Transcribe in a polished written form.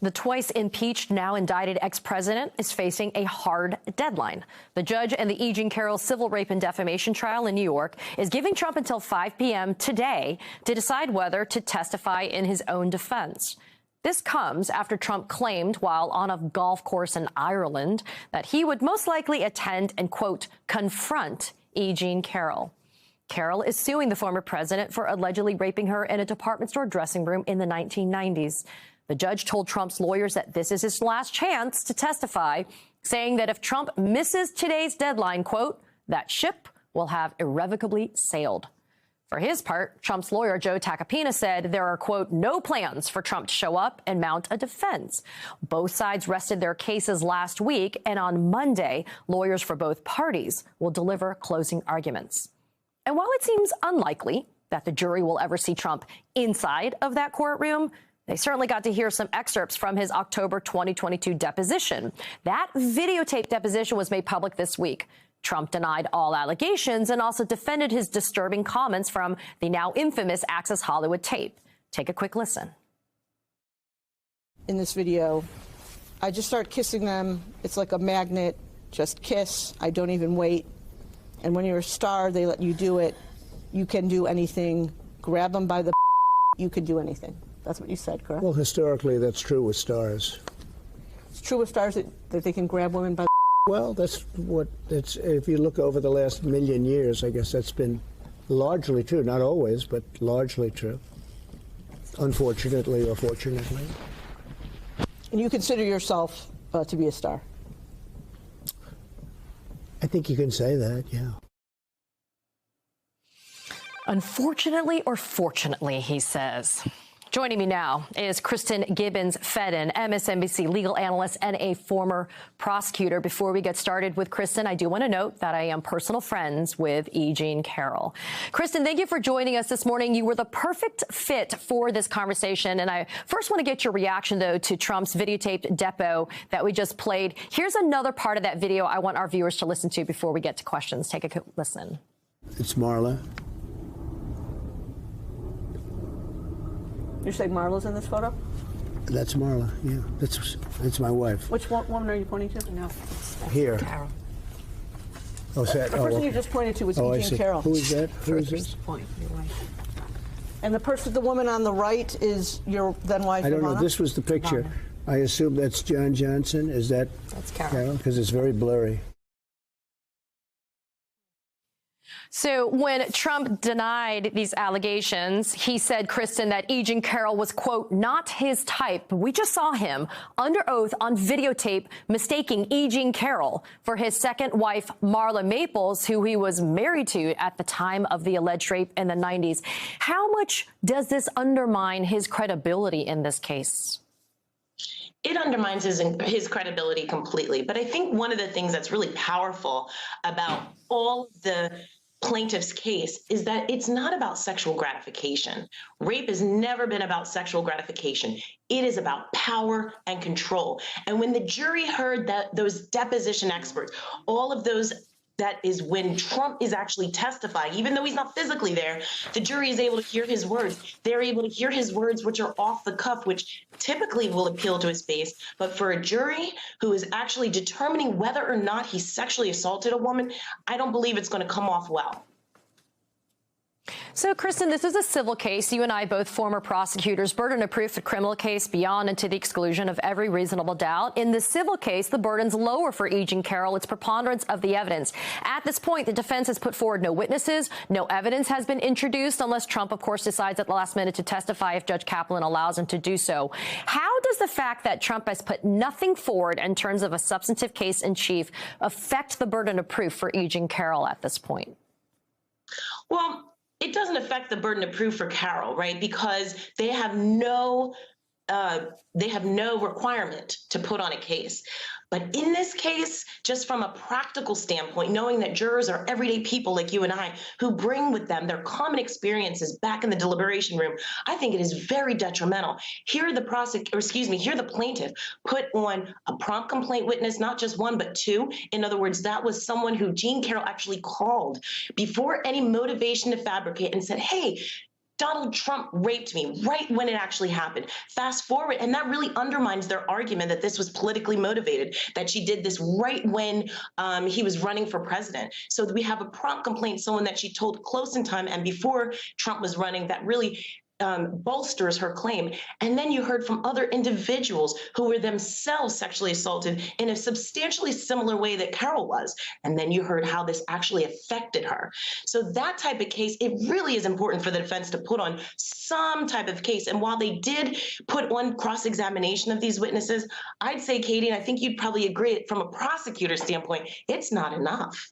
The twice impeached, now indicted ex-president is facing a hard deadline. The judge in the E. Jean Carroll civil rape and defamation trial in New York is giving Trump until 5 p.m. today to decide whether to testify in his own defense. This comes after Trump claimed while on a golf course in Ireland that he would most likely attend and, quote, confront E. Jean Carroll. Carroll is suing the former president for allegedly raping her in a department store dressing room in the 1990s. The judge told Trump's lawyers that this is his last chance to testify, saying that if Trump misses today's deadline, quote, that ship will have irrevocably sailed. For his part, Trump's lawyer, Joe Tacopina, said there are, quote, no plans for Trump to show up and mount a defense. Both sides rested their cases last week, and on Monday, lawyers for both parties will deliver closing arguments. And while it seems unlikely that the jury will ever see Trump inside of that courtroom, they certainly got to hear some excerpts from his October 2022 deposition. That videotape deposition was made public this week. Trump denied all allegations and also defended his disturbing comments from the now infamous Access Hollywood tape. Take a quick listen. In this video, I just start kissing them. It's like a magnet. Just kiss. I don't even wait. And when you're a star, they let you do it. You can do anything. Grab them by the you can do anything. That's what you said, correct? Well, historically, that's true with stars. It's true with stars that they can grab women by the Well, that's what it's. If you look over the last million years, I guess that's been largely true. Not always, but largely true. Unfortunately or fortunately. And you consider yourself to be a star? I think you can say that, yeah. Unfortunately or fortunately, he says. Joining me now is Kristen Gibbons-Fedden, MSNBC legal analyst and a former prosecutor. Before we get started with Kristen, I do want to note that I am personal friends with E. Jean Carroll. Kristen, thank you for joining us this morning. You were the perfect fit for this conversation. And I first want to get your reaction, though, to Trump's videotaped depo that we just played. Here's another part of that video I want our viewers to listen to before we get to questions. Take a quick listen. It's Marla. You're saying Marla's in this photo? That's Marla, yeah. That's my wife. Which woman are you pointing to? No. Here. Carroll. Oh, is that, the person you just pointed to was E. Jean Carroll. Who is that? Who is this? Point, your wife. And the woman on the right is your then wife, I don't Ivana? know. This was the picture. I assume that's John Johnson. Is that That's Carroll. Carroll? Because it's very blurry. So when Trump denied these allegations, he said, Kristen, that E. Jean Carroll was, quote, not his type. We just saw him under oath on videotape mistaking E. Jean Carroll for his second wife, Marla Maples, who he was married to at the time of the alleged rape in the 90s. How much does this undermine his credibility in this case? It undermines his credibility completely. But I think one of the things that's really powerful about all the plaintiff's case is that it's not about sexual gratification. Rape has never been about sexual gratification. It is about power and control. And when the jury heard that those deposition experts, all of those, that is when Trump is actually testifying, even though he's not physically there, the jury is able to hear his words. They're able to hear his words, which are off the cuff, which typically will appeal to his base. But for a jury who is actually determining whether or not he sexually assaulted a woman, I don't believe it's going to come off well. So, Kristen, this is a civil case. You and I, both former prosecutors, burden of proof, a criminal case beyond and to the exclusion of every reasonable doubt. In the civil case, the burden's lower for E. Jean Carroll. It's preponderance of the evidence. At this point, the defense has put forward no witnesses. No evidence has been introduced unless Trump, of course, decides at the last minute to testify if Judge Kaplan allows him to do so. How does the fact that Trump has put nothing forward in terms of a substantive case in chief affect the burden of proof for E. Jean Carroll at this point? Well, it doesn't affect the burden of proof for Carroll, right? Because they have no requirement to put on a case. But in this case, just from a practical standpoint, knowing that jurors are everyday people like you and I who bring with them their common experiences back in the deliberation room, I think it is very detrimental. Here the plaintiff put on a prompt complaint witness, not just one, but two. In other words, that was someone who Jean Carroll actually called before any motivation to fabricate and said, hey, Donald Trump raped me right when it actually happened. Fast forward, and that really undermines their argument that this was politically motivated, that she did this right when he was running for president. So we have a prompt complaint, someone that she told close in time and before Trump was running, that really bolsters her claim. And then you heard from other individuals who were themselves sexually assaulted in a substantially similar way that Carol was. And then you heard how this actually affected her. So that type of case, it really is important for the defense to put on some type of case. And while they did put on cross-examination of these witnesses, I'd say, Katie, and I think you'd probably agree, from a prosecutor standpoint, it's not enough.